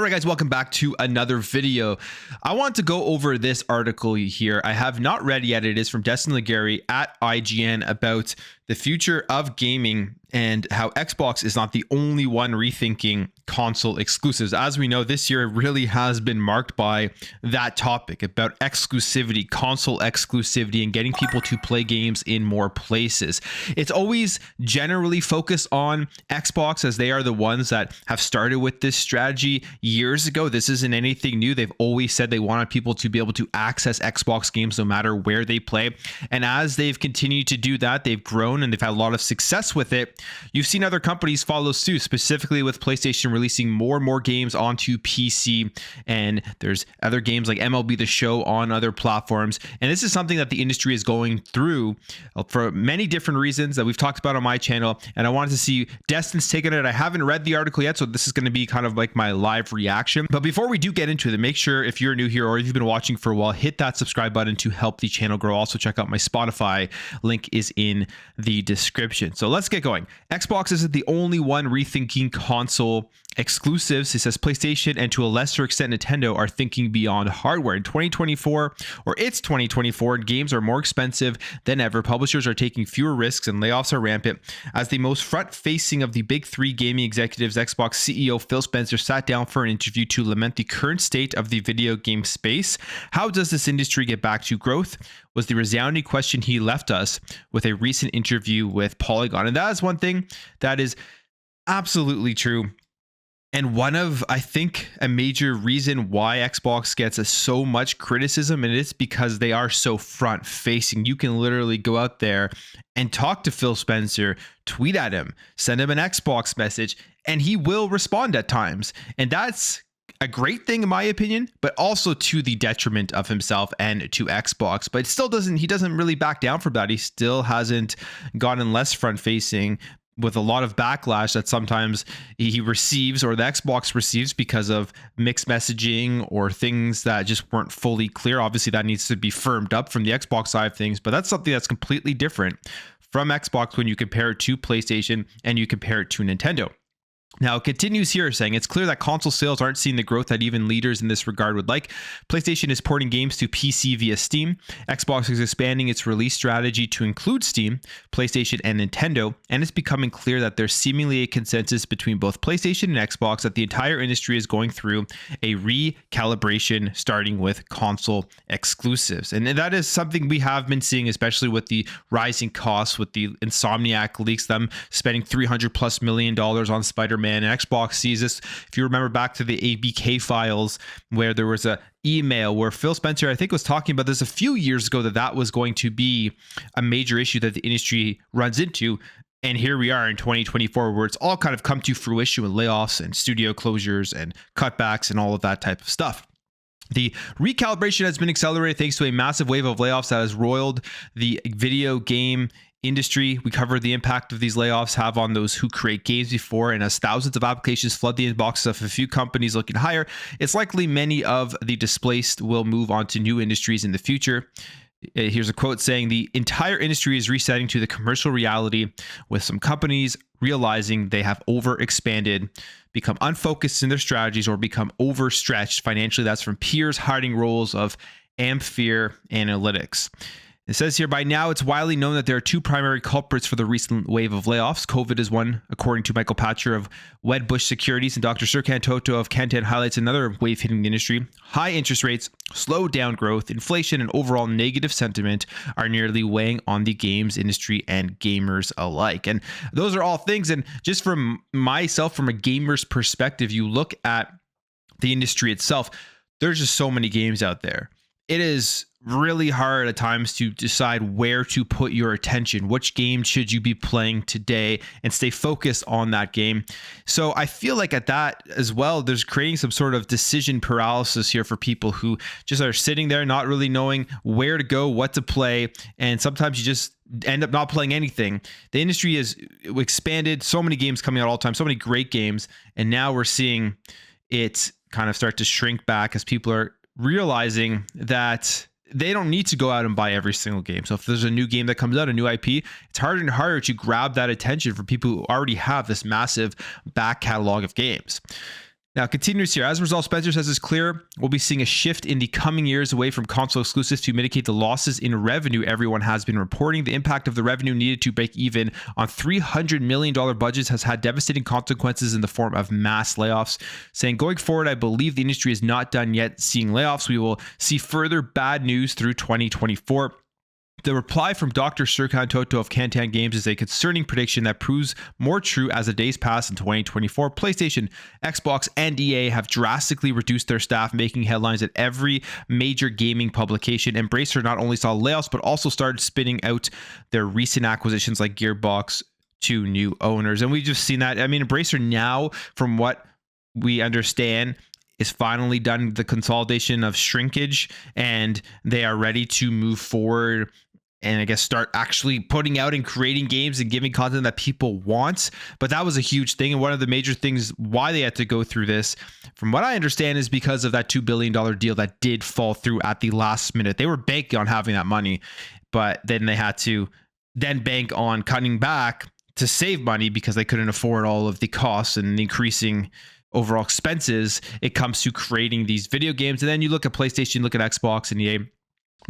Alright guys, welcome back to another video. I want to go over this article here. I have not read yet. It is from DESTIN IGN at IGN about the future of gaming and how Xbox is not the only one rethinking console exclusives. As we know, this year really has been marked by that topic about exclusivity, console exclusivity, and getting people to play games in more places. It's always generally focused on Xbox as they are the ones that have started with this strategy years ago. This isn't anything new. They've always said they wanted people to be able to access Xbox games no matter where they play. And as they've continued to do that, they've grown and they've had a lot of success with it. You've seen other companies follow suit, specifically with PlayStation releasing more and more games onto PC, and there's other games like MLB The Show on other platforms. And this is something that the industry is going through for many different reasons that we've talked about on my channel, and I wanted to see Destin's take on it. I haven't read the article yet, so this is going to be kind of like my live reaction. But before we do get into it, make sure if you're new here or if you've been watching for a while, hit that subscribe button to help the channel grow. Also check out my Spotify, link is in the description. So let's get going. Xbox isn't the only one rethinking console exclusives. It says PlayStation and to a lesser extent Nintendo are thinking beyond hardware. In 2024, or it's 2024, games are more expensive than ever. Publishers are taking fewer risks and layoffs are rampant. As the most front-facing of the big three gaming executives, Xbox CEO Phil Spencer sat down for an interview to lament the current state of the video game space. How does this industry get back to growth? Was the resounding question he left us with a recent interview with Polygon. And that is one thing that is absolutely true. And one of, I think, a major reason why Xbox gets so much criticism, and it's because they are so front facing. You can literally go out there and talk to Phil Spencer, tweet at him, send him an Xbox message, and he will respond at times. And that's a great thing in my opinion, but also to the detriment of himself and to Xbox. But it still he doesn't really back down from that. He still hasn't gotten less front facing, with a lot of backlash that sometimes he receives or the Xbox receives because of mixed messaging or things that just weren't fully clear. Obviously that needs to be firmed up from the Xbox side of things, but that's something that's completely different from Xbox when you compare it to PlayStation and you compare it to Nintendo. Now, it continues here saying it's clear that console sales aren't seeing the growth that even leaders in this regard would like. PlayStation is porting games to PC via Steam. Xbox is expanding its release strategy to include Steam, PlayStation, and Nintendo. And it's becoming clear that there's seemingly a consensus between both PlayStation and Xbox that the entire industry is going through a recalibration, starting with console exclusives. And that is something we have been seeing, especially with the rising costs, with the Insomniac leaks, them spending $300+ million on Spider-Man. And Xbox sees this. If you remember back to the ABK files, where there was a email where Phil Spencer, I think, was talking about this a few years ago, that was going to be a major issue that the industry runs into. And here we are in 2024, where it's all kind of come to fruition with layoffs and studio closures and cutbacks and all of that type of stuff. The recalibration has been accelerated thanks to a massive wave of layoffs that has roiled the video game industry. We covered the impact of these layoffs have on those who create games before, and as thousands of applications flood the inboxes of a few companies looking to hire, it's likely many of the displaced will move on to new industries in the future. Here's a quote saying, "The entire industry is resetting to the commercial reality, with some companies realizing they have overexpanded, become unfocused in their strategies, or become overstretched financially." That's from peers hiding roles of Ampere Analytics. It says here, by now it's widely known that there are two primary culprits for the recent wave of layoffs. COVID is one, according to Michael Patcher of Wedbush Securities, and Dr. Serkan Toto of Kantan highlights another wave hitting the industry. High interest rates, slowed down growth, inflation, and overall negative sentiment are nearly weighing on the games industry and gamers alike. And those are all things. And just from myself, from a gamer's perspective, you look at the industry itself, there's just so many games out there. It is really hard at times to decide where to put your attention. Which game should you be playing today and stay focused on that game? So I feel like at that as well, there's creating some sort of decision paralysis here for people who just are sitting there not really knowing where to go, what to play. And sometimes you just end up not playing anything. The industry has expanded, so many games coming out all the time, so many great games. And now we're seeing it kind of start to shrink back as people are realizing that they don't need to go out and buy every single game. So if there's a new game that comes out, a new IP, it's harder and harder to grab that attention for people who already have this massive back catalog of games. Now, continues here. As a result, Spencer says it's clear we'll be seeing a shift in the coming years away from console exclusives to mitigate the losses in revenue everyone has been reporting. The impact of the revenue needed to break even on $300 million budgets has had devastating consequences in the form of mass layoffs. Saying, going forward, I believe the industry is not done yet seeing layoffs. We will see further bad news through 2024. The reply from Dr. Serkan Toto of Kantan Games is a concerning prediction that proves more true as the days pass in 2024. PlayStation, Xbox, and EA have drastically reduced their staff, making headlines at every major gaming publication. Embracer not only saw layoffs, but also started spinning out their recent acquisitions like Gearbox to new owners. And we've just seen that. I mean, Embracer now, from what we understand, is finally done the consolidation of shrinkage, and they are ready to move forward and I guess start actually putting out and creating games and giving content that people want. But that was a huge thing. And one of the major things why they had to go through this, from what I understand, is because of that $2 billion deal that did fall through at the last minute. They were banking on having that money, but then they had to then bank on cutting back to save money because they couldn't afford all of the costs and increasing overall expenses it comes to creating these video games. And then you look at PlayStation, look at Xbox and EA.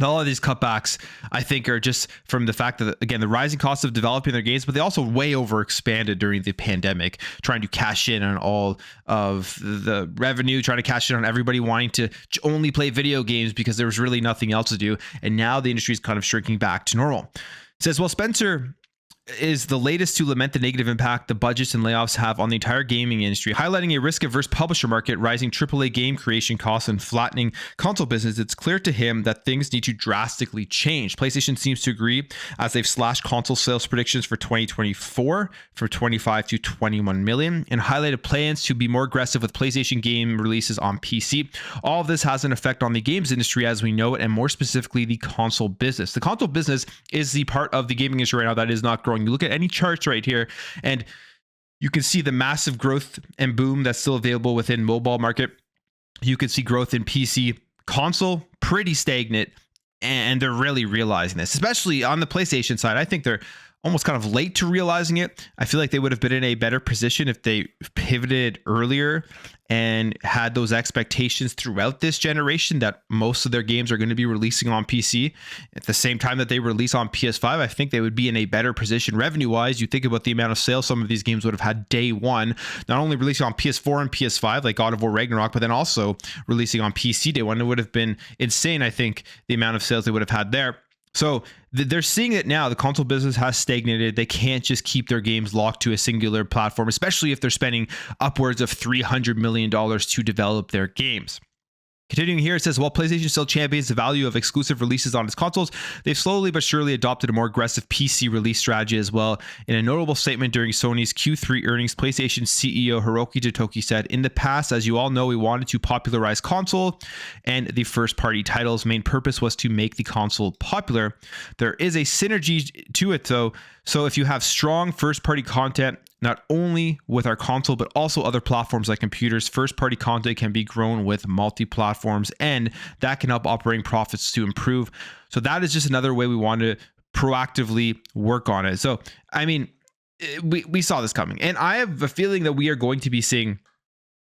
All of these cutbacks, I think, are just from the fact that, again, the rising costs of developing their games, but they also way overexpanded during the pandemic, trying to cash in on all of the revenue, trying to cash in on everybody wanting to only play video games because there was really nothing else to do. And now the industry is kind of shrinking back to normal. It says, well, Spencer is the latest to lament the negative impact the budgets and layoffs have on the entire gaming industry, highlighting a risk-averse publisher market, rising AAA game creation costs, and flattening console business. It's clear to him that things need to drastically change. PlayStation seems to agree, as they've slashed console sales predictions for 2024 from 25 to 21 million, and highlighted plans to be more aggressive with PlayStation game releases on PC. All of this has an effect on the games industry as we know it, and more specifically, the console business. The console business is the part of the gaming industry right now that is not growing. You look at any charts right here, and you can see the massive growth and boom that's still available within mobile market. You can see growth in PC. Console, pretty stagnant, and they're really realizing this, especially on the PlayStation side. I think they're almost kind of late to realizing it. I feel like they would have been in a better position if they pivoted earlier and had those expectations throughout this generation that most of their games are going to be releasing on PC at the same time that they release on PS5. I think they would be in a better position revenue wise. You think about the amount of sales some of these games would have had day one, not only releasing on PS4 and PS5 like God of War Ragnarok, but then also releasing on PC day one. It would have been insane, I think, the amount of sales they would have had there. So they're seeing it now. The console business has stagnated. They can't just keep their games locked to a singular platform, especially if they're spending upwards of $300 million to develop their games. Continuing here, it says, while PlayStation still champions the value of exclusive releases on its consoles, they've slowly but surely adopted a more aggressive PC release strategy as well. In a notable statement during Sony's Q3 earnings, PlayStation CEO Hiroki Totoki said, in the past, as you all know, we wanted to popularize console and the first-party titles. Main purpose was to make the console popular. There is a synergy to it, though. So if you have strong first-party content, not only with our console, but also other platforms like computers, first-party content can be grown with multi-platforms, and that can help operating profits to improve. So that is just another way we want to proactively work on it. So, I mean, we saw this coming, and I have a feeling that we are going to be seeing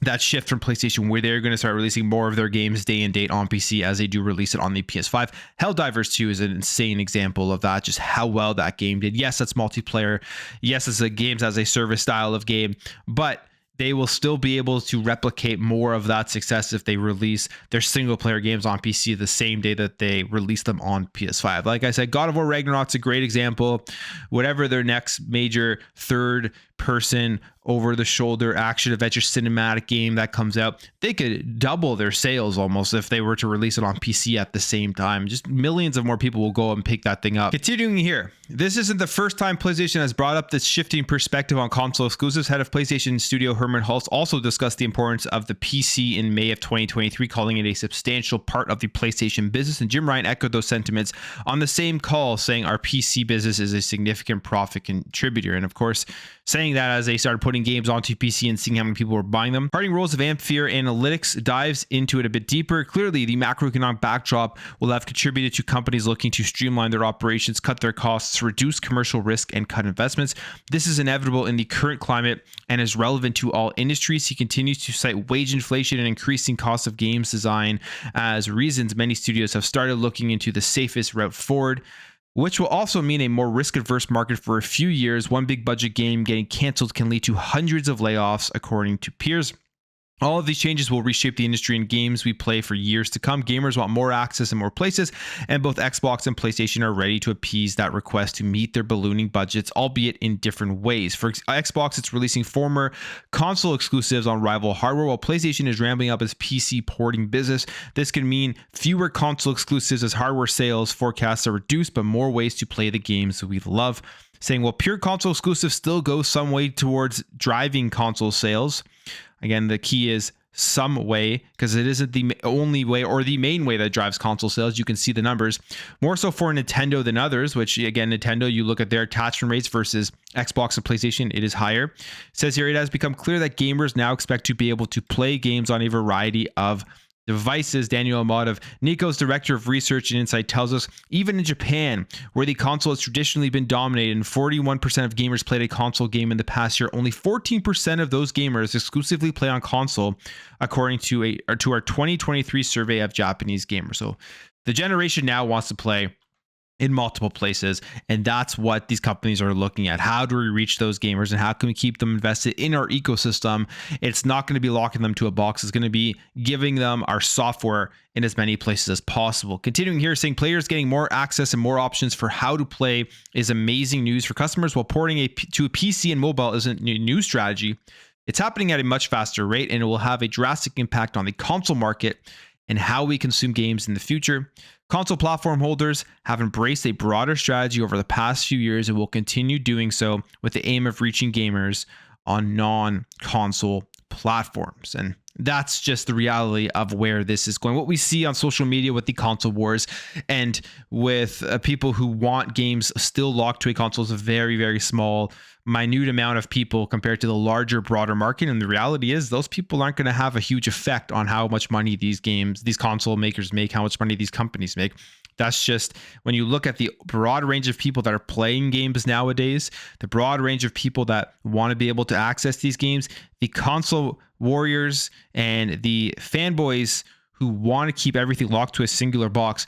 that shift from PlayStation where they're going to start releasing more of their games day and date on PC as they do release it on the PS5. Helldivers 2 is an insane example of that, just how well that game did. Yes, that's multiplayer. Yes, it's a games as a service style of game, but they will still be able to replicate more of that success if they release their single player games on PC the same day that they release them on PS5. Like I said, God of War Ragnarok's a great example. Whatever their next major third person over the shoulder action adventure cinematic game that comes out, they could double their sales almost if they were to release it on PC at the same time. Just millions of more people will go and pick that thing up. Continuing here, this isn't the first time PlayStation has brought up this shifting perspective on console exclusives. Head of PlayStation Studio Herman Hulst also discussed the importance of the PC in May of 2023, calling it a substantial part of the PlayStation business. And Jim Ryan echoed those sentiments on the same call, saying our PC business is a significant profit contributor. And of course, saying saying that as they started putting games onto PC and seeing how many people were buying them. Parting roles of Ampere Analytics dives into it a bit deeper. Clearly, the macroeconomic backdrop will have contributed to companies looking to streamline their operations, cut their costs, reduce commercial risk, and cut investments. This is inevitable in the current climate and is relevant to all industries. He continues to cite wage inflation and increasing costs of games design as reasons many studios have started looking into the safest route forward, which will also mean a more risk-averse market for a few years. One big budget game getting canceled can lead to hundreds of layoffs, according to peers. All of these changes will reshape the industry and games we play for years to come. Gamers want more access in more places, and both Xbox and PlayStation are ready to appease that request to meet their ballooning budgets, albeit in different ways. For Xbox, it's releasing former console exclusives on rival hardware, while PlayStation is ramping up its PC porting business. This can mean fewer console exclusives as hardware sales forecasts are reduced, but more ways to play the games we love. Saying, well, pure console exclusives still go some way towards driving console sales. Again, the key is some way, because it isn't the only way or the main way that drives console sales. You can see the numbers more so for Nintendo than others, which again, Nintendo, you look at their attachment rates versus Xbox and PlayStation, it is higher. It says here, it has become clear that gamers now expect to be able to play games on a variety of devices. Daniel Ahmad of Nico's Director of Research and Insight tells us, even in Japan, where the console has traditionally been dominated and 41% of gamers played a console game in the past year, only 14% of those gamers exclusively play on console, according to our 2023 survey of Japanese gamers. So the generation now wants to play in multiple places, and that's what these companies are looking at. How do we reach those gamers, and how can we keep them invested in our ecosystem? It's not going to be locking them to a box. It's going to be giving them our software in as many places as possible. Continuing here, saying players getting more access and more options for how to play is amazing news for customers, while porting to a PC and mobile isn't a new strategy. It's happening at a much faster rate, and it will have a drastic impact on the console market and how we consume games in the future. Console platform holders have embraced a broader strategy over the past few years and will continue doing so with the aim of reaching gamers on non-console platforms. And that's just the reality of where this is going. What we see on social media with the console wars and with people who want games still locked to a console is a very, very small, minute amount of people compared to the larger, broader market. And the reality is those people aren't going to have a huge effect on how much money these console makers make, how much money these companies make. That's just when you look at the broad range of people that are playing games nowadays, the broad range of people that want to be able to access these games, the console warriors and the fanboys who want to keep everything locked to a singular box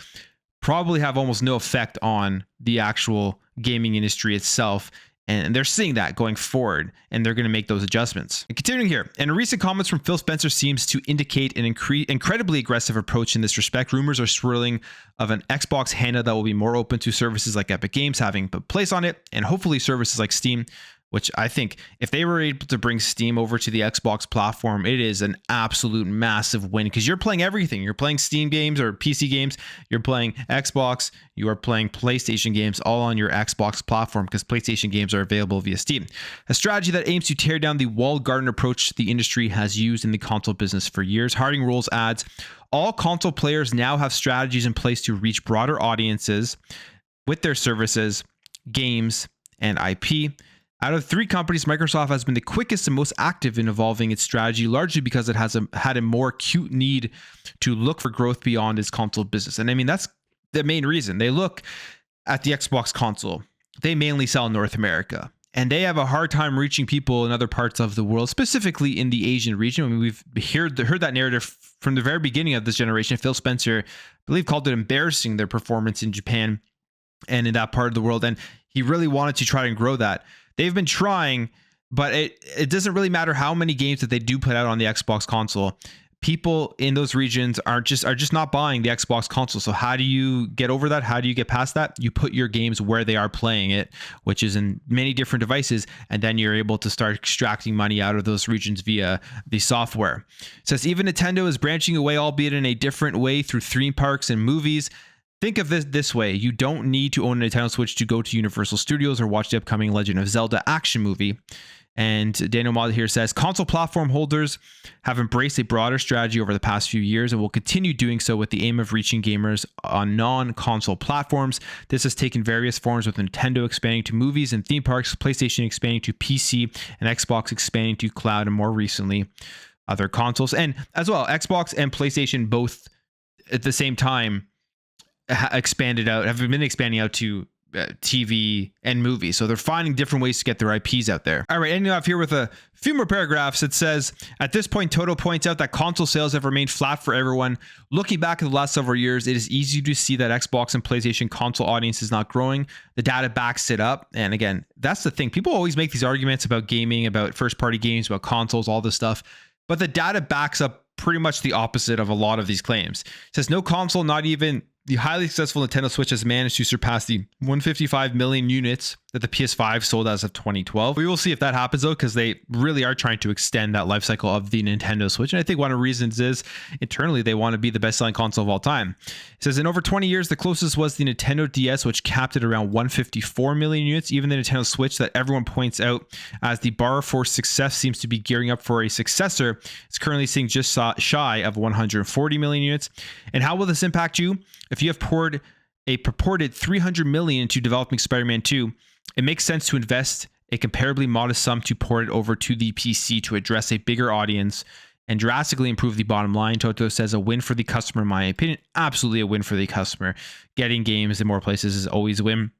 probably have almost no effect on the actual gaming industry itself. And they're seeing that going forward, and they're going to make those adjustments. And continuing here, and recent comments from Phil Spencer seems to indicate an incredibly aggressive approach in this respect. Rumors are swirling of an Xbox handheld that will be more open to services like Epic Games having a place on it, and hopefully services like Steam, which I think if they were able to bring Steam over to the Xbox platform, it is an absolute massive win, because you're playing everything. You're playing Steam games or PC games, you're playing Xbox, you are playing PlayStation games all on your Xbox platform, because PlayStation games are available via Steam. A strategy that aims to tear down the walled garden approach the industry has used in the console business for years. Harding Rolls adds, all console players now have strategies in place to reach broader audiences with their services, games, and IP. Out of three companies, Microsoft has been the quickest and most active in evolving its strategy, largely because it has had a more acute need to look for growth beyond its console business. And I mean, that's the main reason. They look at the Xbox console. They mainly sell in North America, and they have a hard time reaching people in other parts of the world, specifically in the Asian region. I mean, we've heard that narrative from the very beginning of this generation. Phil Spencer, I believe, called it embarrassing, their performance in Japan and in that part of the world. And he really wanted to try and grow that. They've been trying, but it doesn't really matter how many games that they do put out on the Xbox console. People in those regions are just not buying the Xbox console. So how do you get over that? How do you get past that? You put your games where they are playing it, which is in many different devices, and then you're able to start extracting money out of those regions via the software. It says even Nintendo is branching away, albeit in a different way, through theme parks and movies. Think of this way. You don't need to own a Nintendo Switch to go to Universal Studios or watch the upcoming Legend of Zelda action movie. And Daniel Mod here says, console platform holders have embraced a broader strategy over the past few years and will continue doing so with the aim of reaching gamers on non-console platforms. This has taken various forms, with Nintendo expanding to movies and theme parks, PlayStation expanding to PC, and Xbox expanding to cloud, and more recently, other consoles. And as well, Xbox and PlayStation both at the same time have been expanding out to TV and movies. So they're finding different ways to get their IPs out there. All right, ending off here with a few more paragraphs. It says, at this point, Toto points out that console sales have remained flat for everyone. Looking back at the last several years, it is easy to see that Xbox and PlayStation console audience is not growing. The data backs it up. And again, that's the thing. People always make these arguments about gaming, about first-party games, about consoles, all this stuff. But the data backs up pretty much the opposite of a lot of these claims. It says no console, not even the highly successful Nintendo Switch, has managed to surpass the 155 million units that the PS5 sold as of 2012. We will see if that happens though, because they really are trying to extend that life cycle of the Nintendo Switch. And I think one of the reasons is internally they want to be the best selling console of all time. It says in over 20 years, the closest was the Nintendo DS, which capped at around 154 million units. Even the Nintendo Switch that everyone points out as the bar for success seems to be gearing up for a successor. It's currently seeing just shy of 140 million units. And how will this impact you? If you have poured a purported 300 million into developing Spider-Man 2, it makes sense to invest a comparably modest sum to port it over to the PC to address a bigger audience and drastically improve the bottom line. Toto says a win for the customer, in my opinion. Absolutely a win for the customer. Getting games in more places is always a win.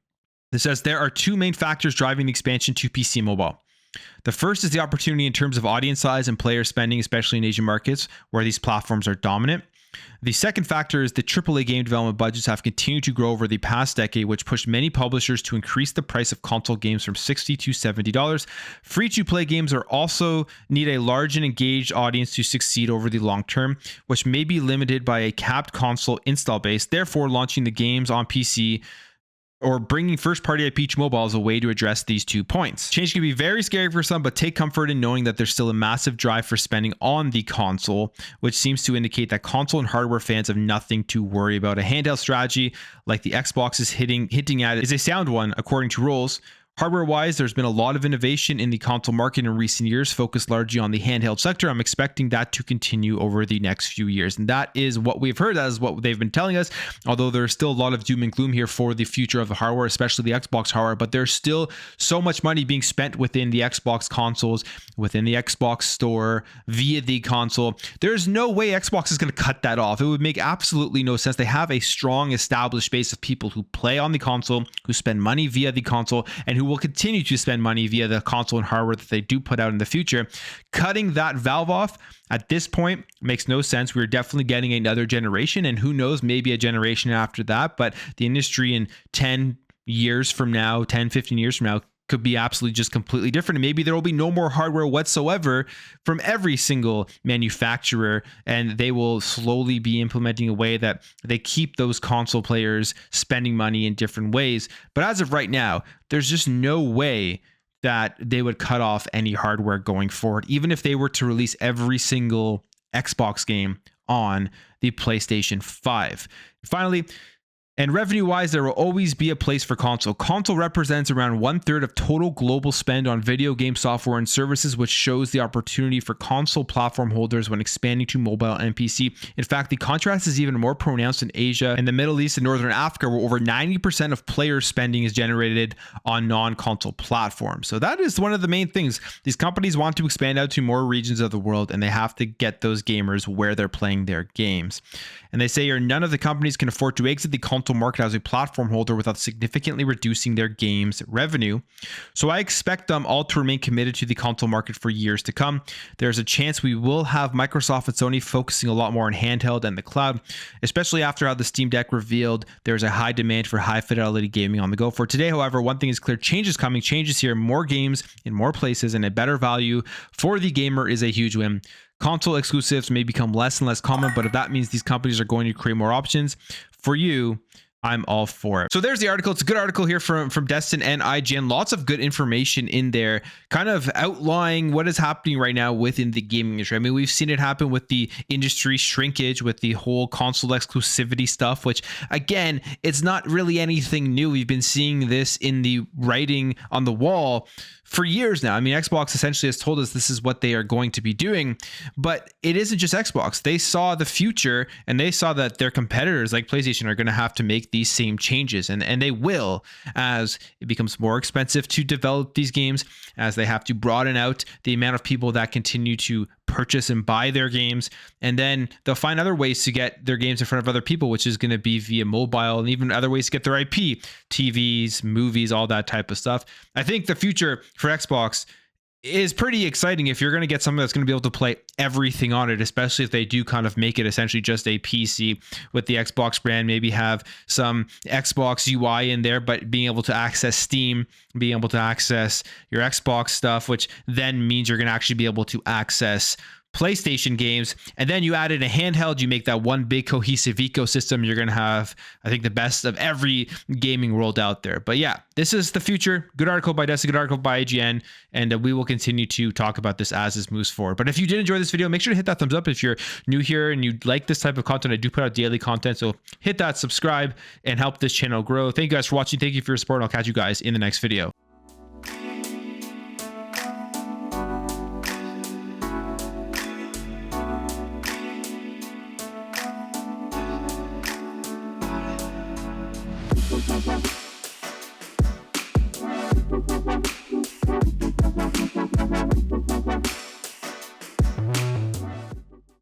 It says there are two main factors driving the expansion to PC and mobile. The first is the opportunity in terms of audience size and player spending, especially in Asian markets where these platforms are dominant. The second factor is that AAA game development budgets have continued to grow over the past decade, which pushed many publishers to increase the price of console games from $60 to $70. Free-to-play games are also need a large and engaged audience to succeed over the long term, which may be limited by a capped console install base. Therefore, launching the games on PC or bringing first-party IP to mobile is a way to address these 2 points. Change can be very scary for some, but take comfort in knowing that there's still a massive drive for spending on the console, which seems to indicate that console and hardware fans have nothing to worry about. A handheld strategy like the Xbox is hinting at is a sound one, according to Rolls. Hardware-wise, there's been a lot of innovation in the console market in recent years, focused largely on the handheld sector. I'm expecting that to continue over the next few years. And that is what we've heard. That is what they've been telling us, although there's still a lot of doom and gloom here for the future of the hardware, especially the Xbox hardware. But there's still so much money being spent within the Xbox consoles, within the Xbox store, via the console. There's no way Xbox is going to cut that off. It would make absolutely no sense. They have a strong established base of people who play on the console, who spend money via the console, and who will continue to spend money via the console and hardware that they do put out in the future. Cutting that valve off at this point makes no sense. We're definitely getting another generation, and who knows, maybe a generation after that, but the industry in 10 years from now, 10, 15 years from now, could be absolutely just completely different. And maybe there will be no more hardware whatsoever from every single manufacturer, and they will slowly be implementing a way that they keep those console players spending money in different ways. But as of right now, there's just no way that they would cut off any hardware going forward, even if they were to release every single Xbox game on the PlayStation 5. Finally, and revenue-wise, there will always be a place for console. Console represents around 1/3 of total global spend on video game software and services, which shows the opportunity for console platform holders when expanding to mobile and PC. In fact, the contrast is even more pronounced in Asia and the Middle East and Northern Africa, where over 90% of player spending is generated on non-console platforms. So that is one of the main things. These companies want to expand out to more regions of the world, and they have to get those gamers where they're playing their games. And they say here, none of the companies can afford to exit the console market as a platform holder without significantly reducing their games revenue. So I expect them all to remain committed to the console market for years to come. There's a chance we will have Microsoft and Sony focusing a lot more on handheld and the cloud, especially after how the Steam Deck revealed there's a high demand for high fidelity gaming on the go. For today, however, one thing is clear: change is coming. Change is here. More games in more places and a better value for the gamer is a huge win. Console exclusives may become less and less common, but if that means these companies are going to create more options for you, I'm all for it. So there's the article. It's a good article here from Destin and IGN. Lots of good information in there, kind of outlining what is happening right now within the gaming industry. I mean, we've seen it happen with the industry shrinkage, with the whole console exclusivity stuff, which again, it's not really anything new. We've been seeing this in the writing on the wall for years now. I mean, Xbox essentially has told us this is what they are going to be doing, but it isn't just Xbox. They saw the future and they saw that their competitors like PlayStation are going to have to make these same changes, and they will, as it becomes more expensive to develop these games, as they have to broaden out the amount of people that continue to purchase and buy their games, and then they'll find other ways to get their games in front of other people, which is going to be via mobile and even other ways to get their IP, TVs, movies, all that type of stuff. I think the future for Xbox is pretty exciting if you're going to get something that's going to be able to play everything on it, especially if they do kind of make it essentially just a PC with the Xbox brand, maybe have some Xbox UI in there, but being able to access Steam, being able to access your Xbox stuff, which then means you're going to actually be able to access PlayStation games. And then you add in a handheld, you make that one big cohesive ecosystem. You're going to have, I think, the best of every gaming world out there. But yeah, this is the future. Good article by Destin, good article by IGN, and we will continue to talk about this as this moves forward. But if you did enjoy this video, make sure to hit that thumbs up. If you're new here and you like this type of content, I do put out daily content, so hit that subscribe and help this channel grow. Thank you guys for watching. Thank you for your support, and I'll catch you guys in the next video.